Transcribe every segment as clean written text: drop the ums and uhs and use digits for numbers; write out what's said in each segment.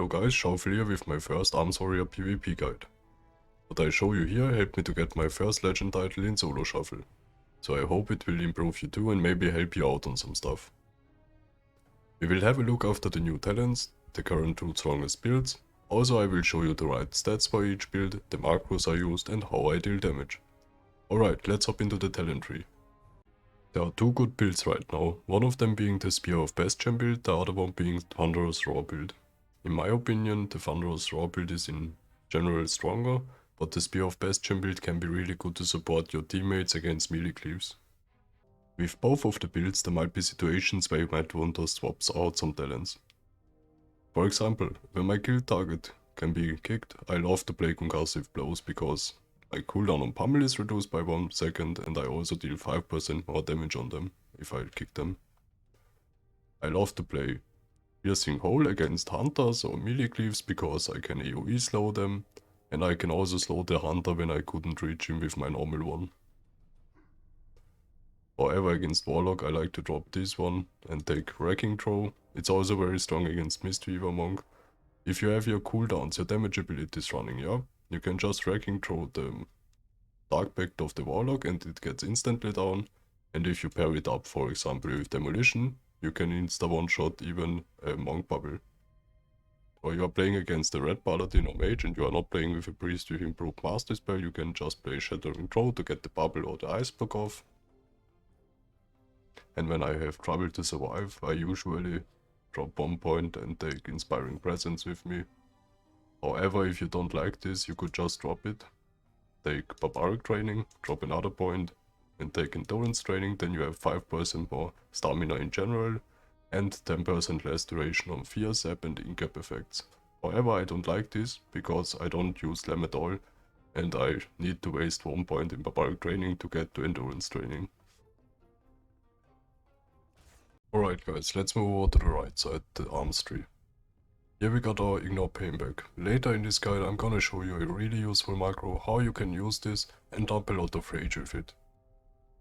Hello guys, Schaufel here with my first Arms Warrior PvP guide. What I show you here helped me to get my first legend title in solo shuffle. So I hope it will improve you too and maybe help you out on some stuff. We will have a look after the new talents, the current 2 strongest builds. Also I will show you the right stats for each build, the macros I used and how I deal damage. Alright, let's hop into the talent tree. There are 2 good builds right now, one of them being the Spear of Bastion build, the other one being Thunderous Roar build. In my opinion, the Thunderous Roar build is in general stronger, but the Spear of Bastion build can be really good to support your teammates against melee cleaves. With both of the builds there might be situations where you might want to swap out some talents. For example, when my kill target can be kicked, I love to play concussive blows because my cooldown on pummel is reduced by 1 second and I also deal 5% more damage on them if I kick them. I love to play Piercing Hole against hunters or melee cleaves because I can AoE slow them, and I can also slow the hunter when I couldn't reach him with my normal one. However, against Warlock I like to drop this one and take Wrecking Throw. It's also very strong against Mistweaver Monk. If you have your cooldowns, your damage abilities running, yeah, you can just Wrecking Throw the Dark Pact of the Warlock and it gets instantly down, and if you pair it up for example with Demolition, you can insta one-shot even a Monk Bubble. Or you are playing against a Red Paladin or Mage and you are not playing with a Priest with improved Master Spell, you can just play Shattering Throw to get the bubble or the ice block off. And when I have trouble to survive, I usually drop 1 point and take Inspiring Presence with me. However, if you don't like this, you could just drop it, take Barbaric Training, drop another point, and take Endurance Training, then you have 5% more stamina in general, and 10% less duration on Fear, Zap and ingame effects. However, I don't like this, because I don't use them at all, and I need to waste 1 point in Barbaric Training to get to Endurance Training. Alright guys, let's move over to the right side, the arms tree. Here we got our Ignore Pain back. Later in this guide I'm gonna show you a really useful macro, how you can use this and dump a lot of rage with it.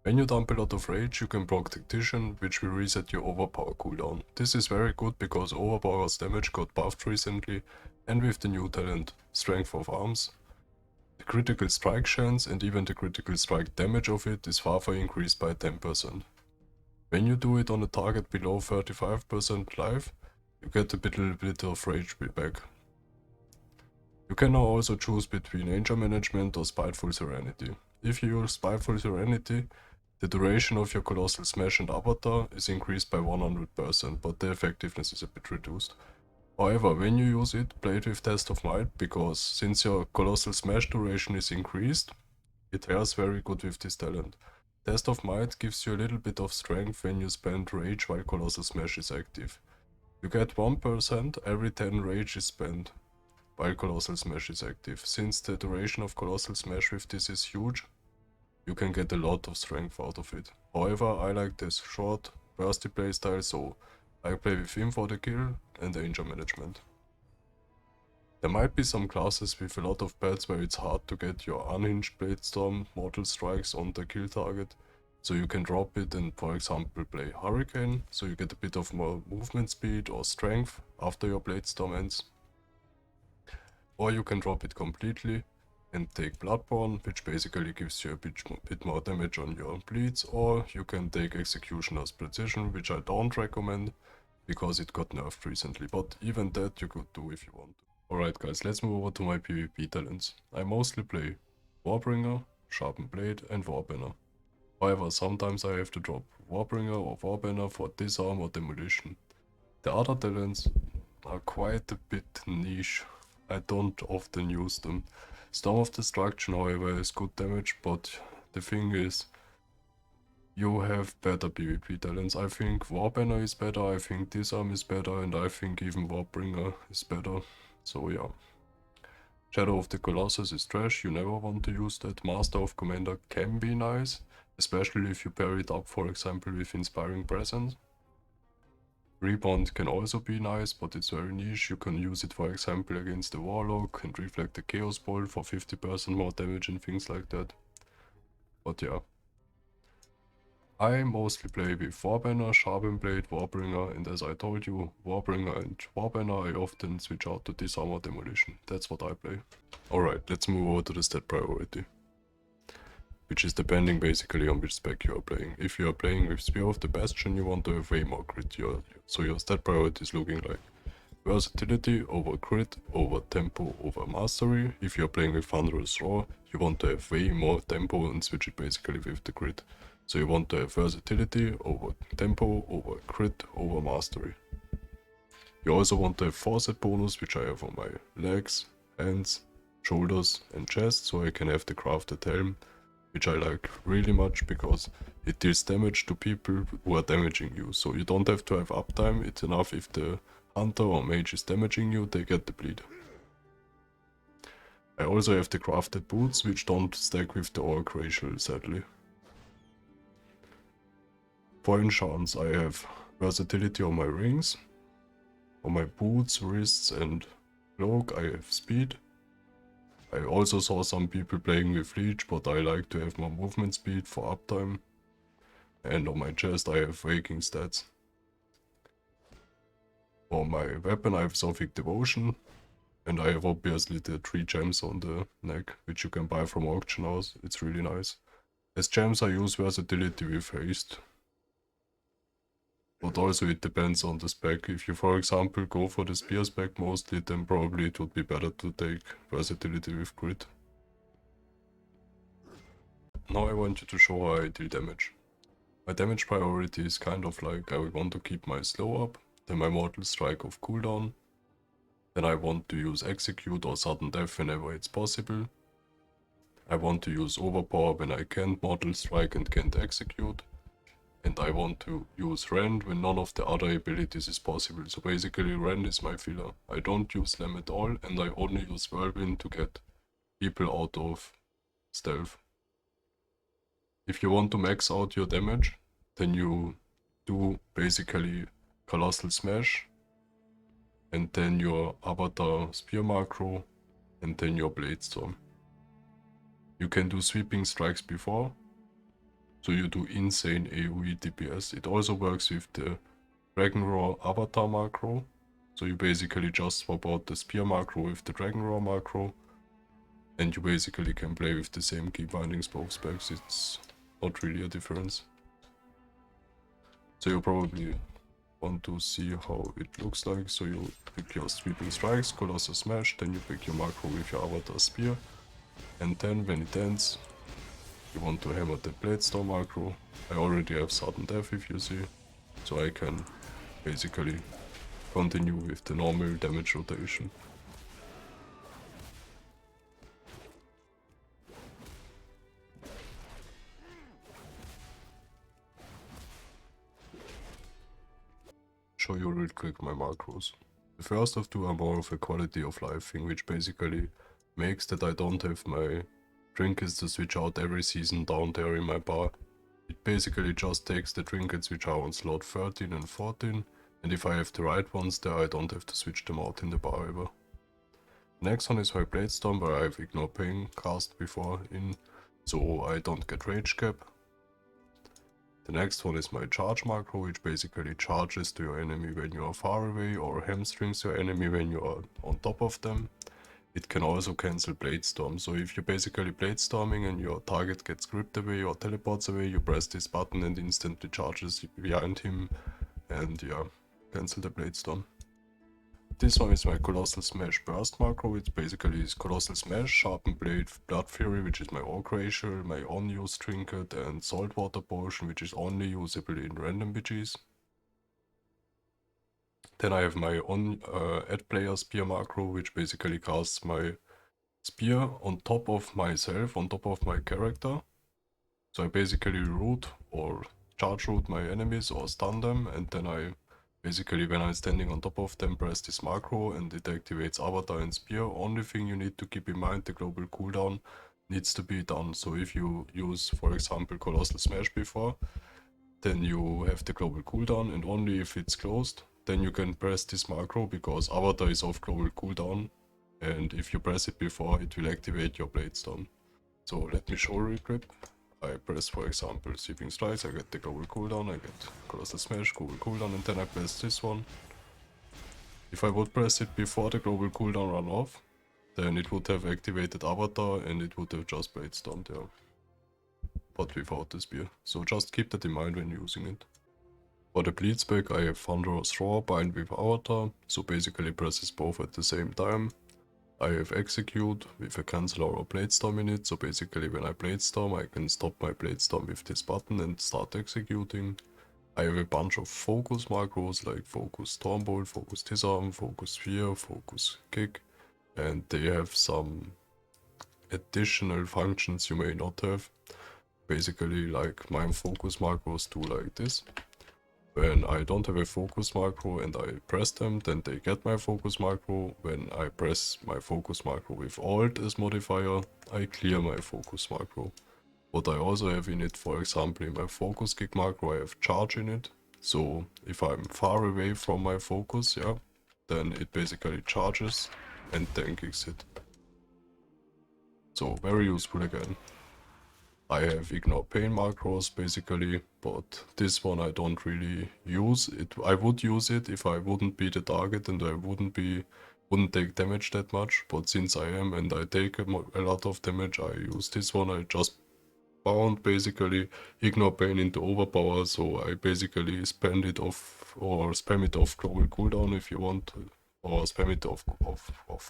When you dump a lot of rage, you can proc Tactician, which will reset your Overpower cooldown. This is very good because Overpower's damage got buffed recently, and with the new talent Strength of Arms, the critical strike chance and even the critical strike damage of it is far increased by 10%. When you do it on a target below 35% life, you get a bit of rage back. You can now also choose between Anger Management or Spiteful Serenity. If you use Spiteful Serenity, the duration of your Colossus Smash and Avatar is increased by 100%, but the effectiveness is a bit reduced. However, when you use it, play it with Test of Might, because since your Colossus Smash duration is increased, it pairs very good with this talent. Test of Might gives you a little bit of strength when you spend rage while Colossus Smash is active. You get 1% every 10 rage is spent while Colossal Smash is active. Since the duration of Colossal Smash with this is huge, you can get a lot of strength out of it. However, I like this short, bursty playstyle, so I play with him for the kill and Anger Management. There might be some classes with a lot of pads where it's hard to get your unhinged Bladestorm mortal strikes on the kill target, so you can drop it and for example play Hurricane, so you get a bit of more movement speed or strength after your Bladestorm ends. Or you can drop it completely and take Bloodborne, which basically gives you a bit more damage on your bleeds, or you can take Executioner's Precision, which I don't recommend because it got nerfed recently, but even that you could do if you want to. Alright guys, let's move over to my PvP talents. I mostly play Warbringer, Sharpen Blade and Warbanner. However, sometimes I have to drop Warbringer or Warbanner for Disarm or Demolition. The other talents are quite a bit niche. I don't often use them. Storm of Destruction, however, is good damage, but the thing is, you have better PvP talents. I think Warbanner is better, I think Disarm is better, and I think even Warbringer is better. So yeah. Shadow of the Colossus is trash, you never want to use that. Master of Commander can be nice, especially if you pair it up for example with Inspiring Presence. Rebound can also be nice, but it's very niche. You can use it for example against the Warlock and reflect the Chaos Ball for 50% more damage and things like that. But yeah. I mostly play with Warbanner, Sharpen Blade, Warbringer, and as I told you, Warbringer and Warbanner I often switch out to Disarmor Demolition. That's what I play. Alright, let's move over to the stat priority, which is depending basically on which spec you are playing. If you are playing with Spear of the Bastion, you want to have way more crit, so your stat priority is looking like versatility over crit, over tempo, over mastery. If you're playing with Thunderous Roar, you want to have way more tempo and switch it basically with the crit. So you want to have versatility over tempo, over crit, over mastery. You also want to have force bonus, which I have on my legs, hands, shoulders and chest, so I can have the crafted helm, which I like really much because it deals damage to people who are damaging you. So you don't have to have uptime, it's enough if the hunter or mage is damaging you, they get the bleed. I also have the crafted boots, which don't stack with the orc racial, sadly. For enchants, I have versatility on my rings. On my boots, wrists and cloak, I have speed. I also saw some people playing with leech, but I like to have more movement speed for uptime. And on my chest, I have waking stats. For my weapon, I have Sophic Devotion. And I have obviously the 3 gems on the neck, which you can buy from auction house. It's really nice. As gems, I use versatility with haste. But also it depends on the spec. If you, for example, go for the spear spec mostly, then probably it would be better to take versatility with crit. Now I want you to show how I deal damage. My damage priority is kind of like I want to keep my slow up, then my mortal strike off cooldown. Then I want to use execute or sudden death whenever it's possible. I want to use overpower when I can't mortal strike and can't execute. And I want to use rend when none of the other abilities is possible. So basically rend is my filler. I don't use slam at all and I only use whirlwind to get people out of stealth. If you want to max out your damage, then you do basically Colossus Smash, and then your avatar spear macro, and then your Bladestorm. You can do sweeping strikes before, so you do insane AoE DPS. It also works with the Dragon Roar avatar macro, so you basically just swap out the spear macro with the Dragon Roar macro, and you basically can play with the same key bindings both specs. It's not really a difference. So you probably want to see how it looks like. So you pick your sweeping strikes, Colossus Smash, then you pick your macro with your avatar spear, and then when it ends, you want to hammer the Bladestorm macro. I already have sudden death if you see, so I can basically continue with the normal damage rotation. Show you real quick my macros. The first of two are more of a quality of life thing, which basically makes that I don't have my trinkets to switch out every season down there in my bar. It basically just takes the trinkets which are on slot 13 and 14, and if I have the right ones there, I don't have to switch them out in the bar ever. Next one is my Bladestorm, where I have Ignore Pain cast before in, so I don't get rage cap. The next one is my charge macro, which basically charges to your enemy when you are far away or hamstrings your enemy when you are on top of them. It can also cancel Bladestorm, so if you're basically Bladestorming and your target gets gripped away or teleports away, you press this button and instantly charges behind him and yeah, cancel the Bladestorm. This one is my Colossus Smash burst macro, which basically is Colossus Smash, Sharpen Blade, Blood Fury, which is my orc racial, my unused trinket, and Saltwater Potion, which is only usable in random BGs. Then I have my own add player spear macro, which basically casts my spear on top of myself, on top of my character. So I basically root or charge root my enemies or stun them, and then I basically, when I'm standing on top of them, press this macro and it activates avatar and spear. Only thing you need to keep in mind, the global cooldown needs to be done. So if you use, for example, Colossal Smash before, then you have the global cooldown, and only if it's closed, then you can press this macro, because avatar is off global cooldown, and if you press it before, it will activate your Bladestorm. So let me show real quick. I press, for example, Sweeping Strikes, I get the global cooldown, I get Colossus Smash, global cooldown, and then I press this one. If I would press it before the global cooldown run off, then it would have activated Avatar and it would have just Bladestormed there. But without the spear. So just keep that in mind when using it. For the bleed spec I have Thunderous Roar bind with Avatar, so basically presses both at the same time. I have Execute with a cancelaura Bladestorm in it, so basically when I Bladestorm I can stop my Bladestorm with this button and start executing. I have a bunch of focus macros like focus Stormbolt, focus Disarm, focus Sphere, focus Kick, and they have some additional functions you may not have. Basically like my focus macros do like this. When I don't have a focus macro and I press them, then they get my focus macro. When I press my focus macro with Alt as modifier, I clear my focus macro. What I also have in it, for example, in my focus kick macro, I have charge in it. So if I'm far away from my focus, yeah, then it basically charges and then kicks it. So very useful again. I have ignore pain macros basically, but this one I don't really use it. I would use it if I wouldn't be the target and I wouldn't take damage that much, but since I am and I take a lot of damage, I use this one. I just bound basically ignore pain into overpower, so I basically spam it off global cooldown if you want, or spam it off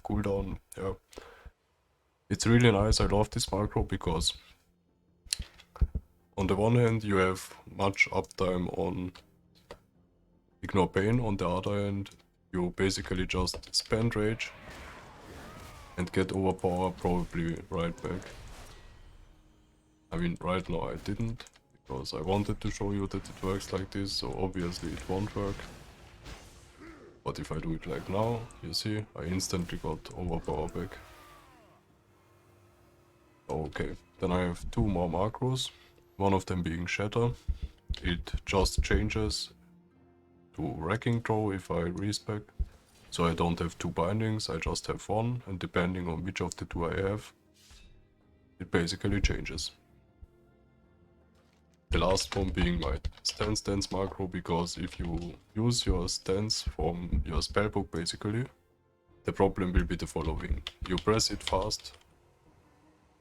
cooldown. Yeah, it's really nice. I love this macro because on the one hand you have much uptime on ignore pain, on the other hand you basically just spend rage and get overpower probably right back. I mean, right now I didn't, because I wanted to show you that it works like this, so obviously it won't work. But if I do it like now, you see, I instantly got overpower back. Okay, then I have two more macros, one of them being Shatter. It just changes to Wrecking Throw if I respec. So I don't have two bindings, I just have one, and depending on which of the two I have, it basically changes. The last one being my stance macro, because if you use your stance from your spellbook basically, the problem will be the following. You press it fast,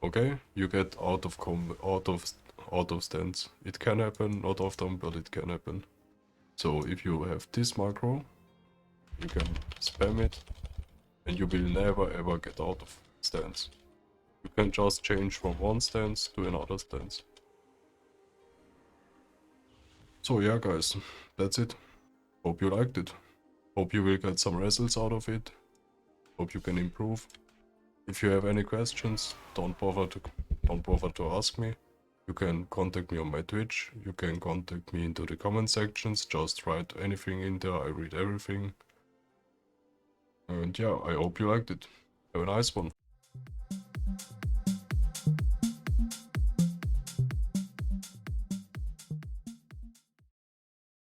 okay, you get out of stance. It can happen, not often, but it can happen. So if you have this macro, you can spam it and you will never ever get out of stance. You can just change from one stance to another stance. So yeah guys, that's it. Hope you liked it. Hope you will get some results out of it. Hope you can improve. If you have any questions, don't bother to ask me. You can contact me on my Twitch. You can contact me into the comment sections. Just write anything in there. I read everything. And yeah, I hope you liked it. Have a nice one.